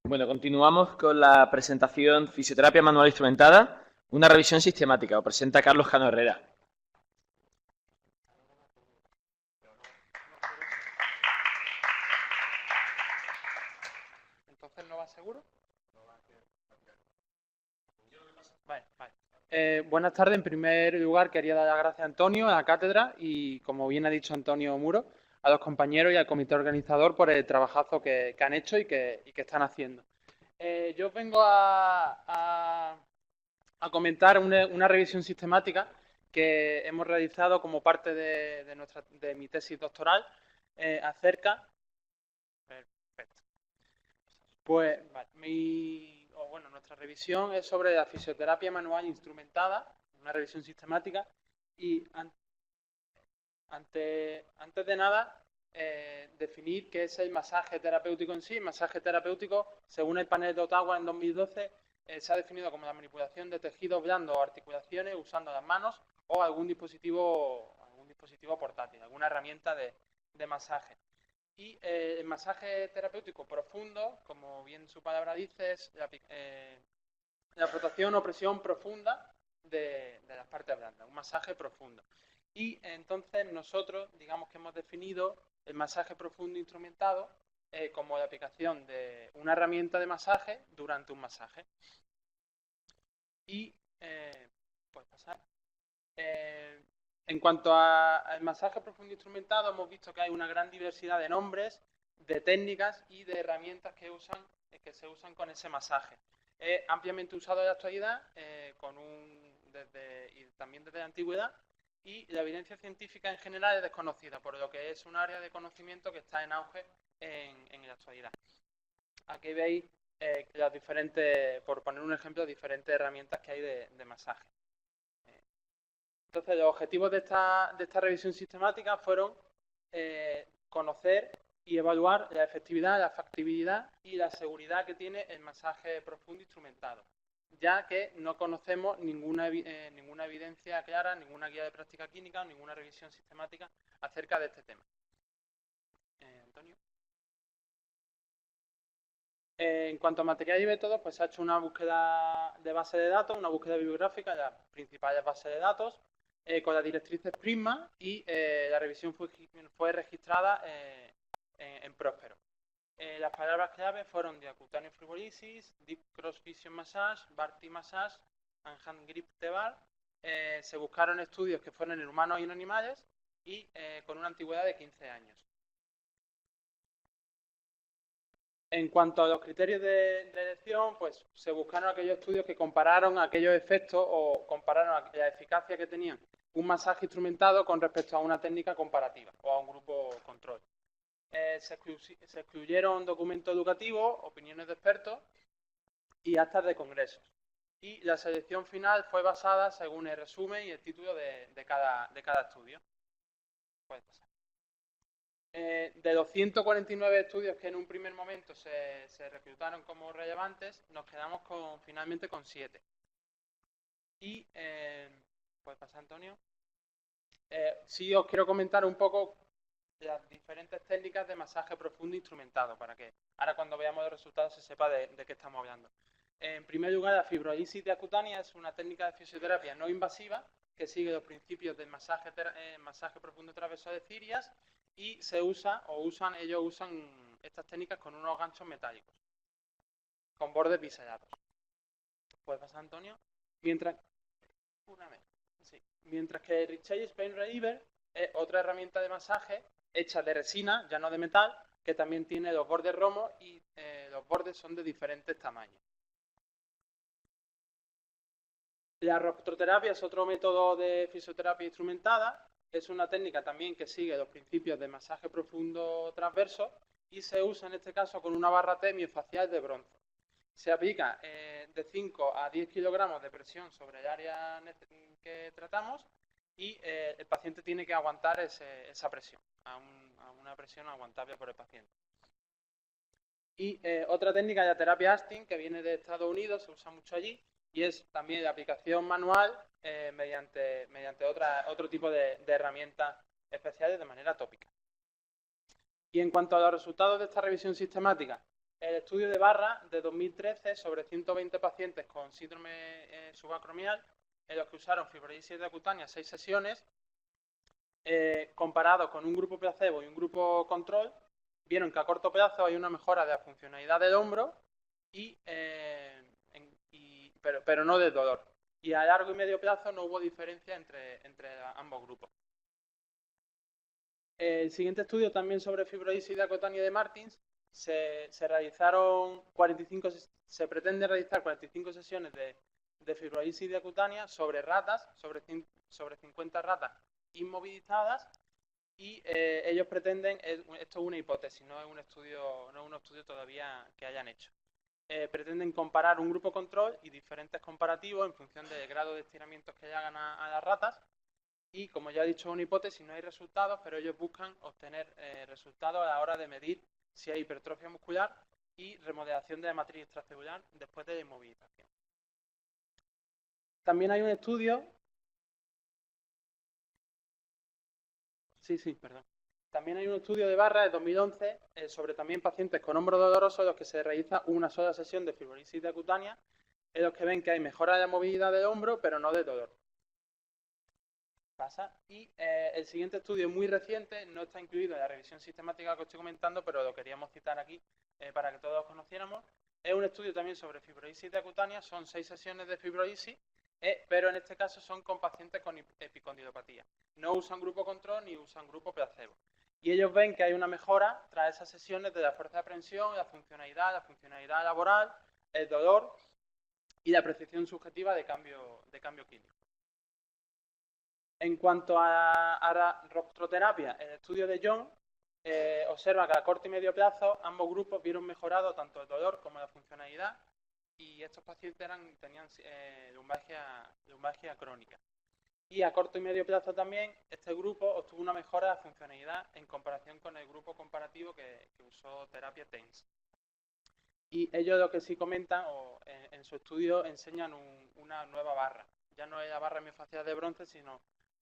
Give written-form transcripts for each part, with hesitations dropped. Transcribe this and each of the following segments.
Bueno, continuamos con la presentación Fisioterapia Manual Instrumentada, una revisión sistemática. Os presenta Carlos Cano Herrera. ¿Entonces no va seguro? Vale. Buenas tardes. En primer lugar, quería dar las gracias a Antonio, a la cátedra y, como bien ha dicho Antonio Muro, a los compañeros y al comité organizador por el trabajazo que han hecho y que están haciendo. Yo vengo a comentar una revisión sistemática que hemos realizado como parte de mi tesis doctoral acerca... Perfecto. Pues vale, nuestra revisión es sobre la fisioterapia manual instrumentada, una revisión sistemática, y antes de nada definir qué es el masaje terapéutico en sí. El masaje terapéutico, según el panel de Ottawa en 2012, se ha definido como la manipulación de tejidos blandos o articulaciones usando las manos o algún dispositivo portátil, alguna herramienta de masaje. Y el masaje terapéutico profundo, como bien su palabra dice, es la frotación o presión profunda de las partes blandas, un masaje profundo. Y entonces nosotros, digamos que hemos definido el masaje profundo instrumentado como la aplicación de una herramienta de masaje durante un masaje. Y, puedes pasar. En cuanto al masaje profundo instrumentado, hemos visto que hay una gran diversidad de nombres, de técnicas y de herramientas que se usan con ese masaje. Es ampliamente usado en la actualidad y también desde la antigüedad, y la evidencia científica en general es desconocida, por lo que es un área de conocimiento que está en auge en la actualidad. Aquí veis las diferentes, por poner un ejemplo, diferentes herramientas que hay de masaje. Entonces, los objetivos de esta revisión sistemática fueron conocer y evaluar la efectividad, la factibilidad y la seguridad que tiene el masaje profundo instrumentado, ya que no conocemos ninguna evidencia clara, ninguna guía de práctica clínica o ninguna revisión sistemática acerca de este tema. Antonio. En cuanto a material y métodos, pues se ha hecho una búsqueda de base de datos, una búsqueda bibliográfica de las principales bases de datos, con las directrices Prisma, y la revisión fue registrada en Próspero. Las palabras clave fueron Diacutaneous Fibrolysis, Deep Cross Vision Massage, Barty Massage, and Hand Grip T-Bar. Se buscaron estudios que fueron en humanos y en animales y con una antigüedad de 15 años. En cuanto a los criterios de elección, pues se buscaron aquellos estudios que compararon aquellos efectos o compararon la eficacia que tenían un masaje instrumentado con respecto a una técnica comparativa o a un grupo control. Se excluyeron documentos educativos, opiniones de expertos y actas de congresos. Y la selección final fue basada según el resumen y el título de cada estudio. Puedes pasar. De los 149 estudios que en un primer momento se reclutaron como relevantes, nos quedamos finalmente con 7. Y, ¿puedes pasar, Antonio? Sí, os quiero comentar un poco las diferentes técnicas de masaje profundo instrumentado, para que ahora cuando veamos los resultados se sepa de qué estamos hablando. En primer lugar, la fibrolisis diacutánea es una técnica de fisioterapia no invasiva que sigue los principios del masaje profundo transversal de Cirias y ellos usan estas técnicas con unos ganchos metálicos, con bordes biselados. ¿Puedes pasar, Antonio? Mientras que el Richellis Pain Reliever es otra herramienta de masaje hecha de resina, ya no de metal, que también tiene los bordes romos y los bordes son de diferentes tamaños. La rostroterapia es otro método de fisioterapia instrumentada. Es una técnica también que sigue los principios de masaje profundo transverso y se usa en este caso con una barra T miofacial de bronce. Se aplica de 5 a 10 kilogramos de presión sobre el área que tratamos y el paciente tiene que aguantar esa presión, a una presión aguantable por el paciente. Y otra técnica es la terapia Astin, que viene de Estados Unidos, se usa mucho allí, y es también la aplicación manual mediante otro tipo de herramientas especiales de manera tópica. Y en cuanto a los resultados de esta revisión sistemática, El estudio de Barra de 2013 sobre 120 pacientes con síndrome subacromial, en los que usaron fibrolisis de cutánea 6 sesiones, comparado con un grupo placebo y un grupo control, vieron que a corto plazo hay una mejora de la funcionalidad del hombro, pero no del dolor. Y a largo y medio plazo no hubo diferencia entre ambos grupos. El siguiente estudio también sobre fibrolisis de cutánea de Martins, se pretende realizar 45 sesiones de fibrolisis de cutánea sobre ratas, sobre 50 ratas inmovilizadas, y ellos pretenden, esto es una hipótesis, no es un estudio todavía que hayan hecho, pretenden comparar un grupo control y diferentes comparativos en función del grado de estiramientos que hagan a las ratas. Y, como ya he dicho, es una hipótesis, no hay resultados, pero ellos buscan obtener resultados a la hora de medir si hay hipertrofia muscular y remodelación de la matriz extracelular después de la inmovilización. También hay un estudio... También hay un estudio de Barra de 2011 sobre también pacientes con hombro doloroso, en los que se realiza una sola sesión de fibrolisis de cutánea, en los que ven que hay mejora de la movilidad del hombro, pero no de dolor. Y el siguiente estudio muy reciente, no está incluido en la revisión sistemática que os estoy comentando, pero lo queríamos citar aquí para que todos lo conociéramos. Es un estudio también sobre fibrolisis de cutánea, son 6 sesiones de fibrolisis, pero en este caso son con pacientes con epicondilopatía. No usan grupo control ni usan grupo placebo. Y ellos ven que hay una mejora tras esas sesiones de la fuerza de aprehensión, la funcionalidad laboral, el dolor y la percepción subjetiva de cambio clínico. En cuanto a la rostroterapia, el estudio de John observa que a corto y medio plazo ambos grupos vieron mejorado tanto el dolor como la funcionalidad, y estos pacientes tenían lumbalgia crónica. Y a corto y medio plazo también este grupo obtuvo una mejora de la funcionalidad en comparación con el grupo comparativo que usó terapia TENS. Y ellos lo que sí comentan, en su estudio enseñan una nueva barra. Ya no es la barra miofascial de bronce, sino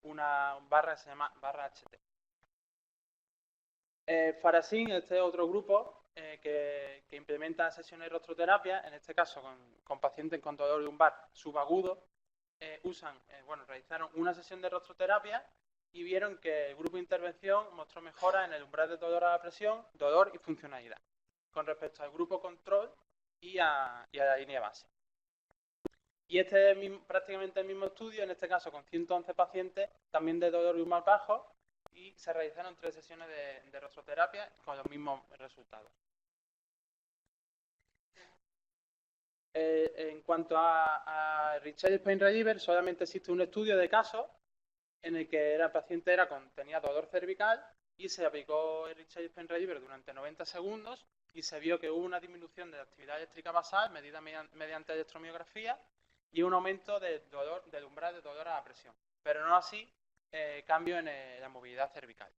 una barra que se llama barra HT. Farasin, este es otro grupo que implementa sesiones de rostroterapia, en este caso con pacientes con dolor lumbar subagudo. Realizaron una sesión de rostroterapia y vieron que el grupo de intervención mostró mejora en el umbral de dolor a la presión, dolor y funcionalidad, con respecto al grupo control y a la línea base. Y este es prácticamente el mismo estudio, en este caso con 111 pacientes, también de dolor lumbar bajo, y se realizaron 3 sesiones de rostroterapia con los mismos resultados. En cuanto a Richelieu Pain Reliever, solamente existe un estudio de casos en el que el paciente tenía dolor cervical y se aplicó el Richelieu Pain Reliever durante 90 segundos y se vio que hubo una disminución de la actividad eléctrica basal medida mediante electromiografía y un aumento del umbral de dolor a la presión, pero no así cambio en la movilidad cervical.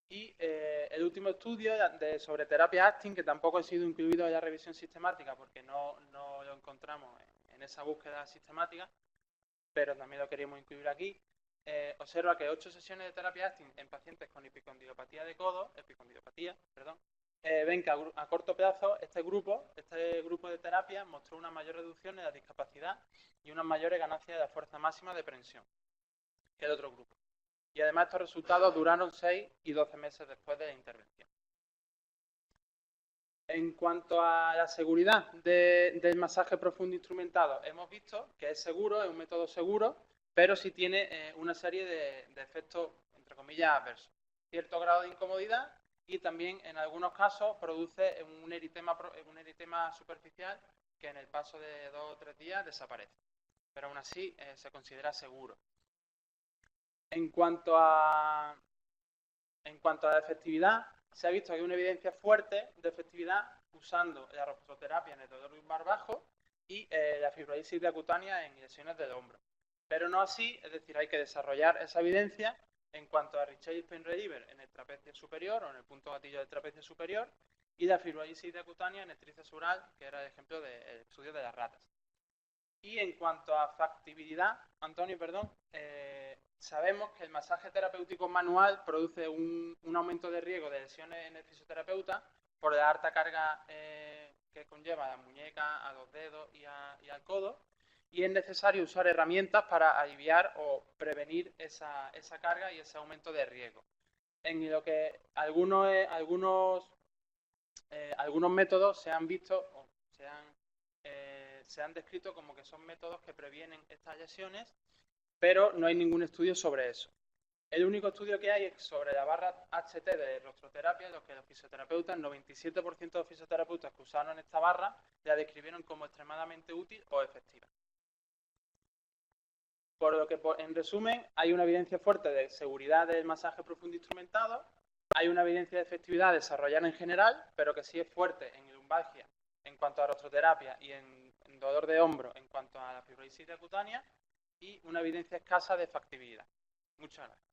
Y el último estudio sobre terapia acting, que tampoco ha sido incluido en la revisión sistemática porque no lo encontramos en esa búsqueda sistemática, pero también lo queríamos incluir aquí, observa que 8 sesiones de terapia acting en pacientes con epicondilopatía de codo, ven que a corto plazo este grupo de terapia mostró una mayor reducción en la discapacidad y unas mayores ganancias de la fuerza máxima de prensión que el otro grupo. Y además estos resultados duraron 6 y 12 meses después de la intervención. En cuanto a la seguridad del masaje profundo instrumentado, hemos visto que es seguro, es un método seguro, pero sí tiene una serie de efectos, entre comillas, adversos. Cierto grado de incomodidad y también en algunos casos produce un eritema superficial que en el paso de 2 o 3 días desaparece. Pero aún así se considera seguro. En cuanto a la efectividad, se ha visto que hay una evidencia fuerte de efectividad usando la rostroterapia en el dolor lumbar bajo y la fibrolisis de cutánea en lesiones del hombro. Pero no así, es decir, hay que desarrollar esa evidencia en cuanto a Richelieu Pain Reliever en el trapecio superior o en el punto gatillo del trapecio superior y la fibrolisis de cutánea en el tríceps oral, que era el ejemplo del estudio de las ratas. Y en cuanto a factibilidad, Antonio, sabemos que el masaje terapéutico manual produce un aumento de riesgo de lesiones en el fisioterapeuta por la alta carga que conlleva a la muñeca, a los dedos y al codo, y es necesario usar herramientas para aliviar o prevenir esa carga y ese aumento de riesgo. En lo que algunos métodos se han visto o se han descrito como que son métodos que previenen estas lesiones, pero no hay ningún estudio sobre eso. El único estudio que hay es sobre la barra HT de rostroterapia, en los que los fisioterapeutas, el 97% de los fisioterapeutas que usaron esta barra, la describieron como extremadamente útil o efectiva. Por lo que, en resumen, hay una evidencia fuerte de seguridad del masaje profundo instrumentado, hay una evidencia de efectividad desarrollada en general, pero que sí es fuerte en lumbalgia en cuanto a rostroterapia y en dolor de hombro en cuanto a la fibrositis cutánea, y una evidencia escasa de factibilidad. Muchas gracias.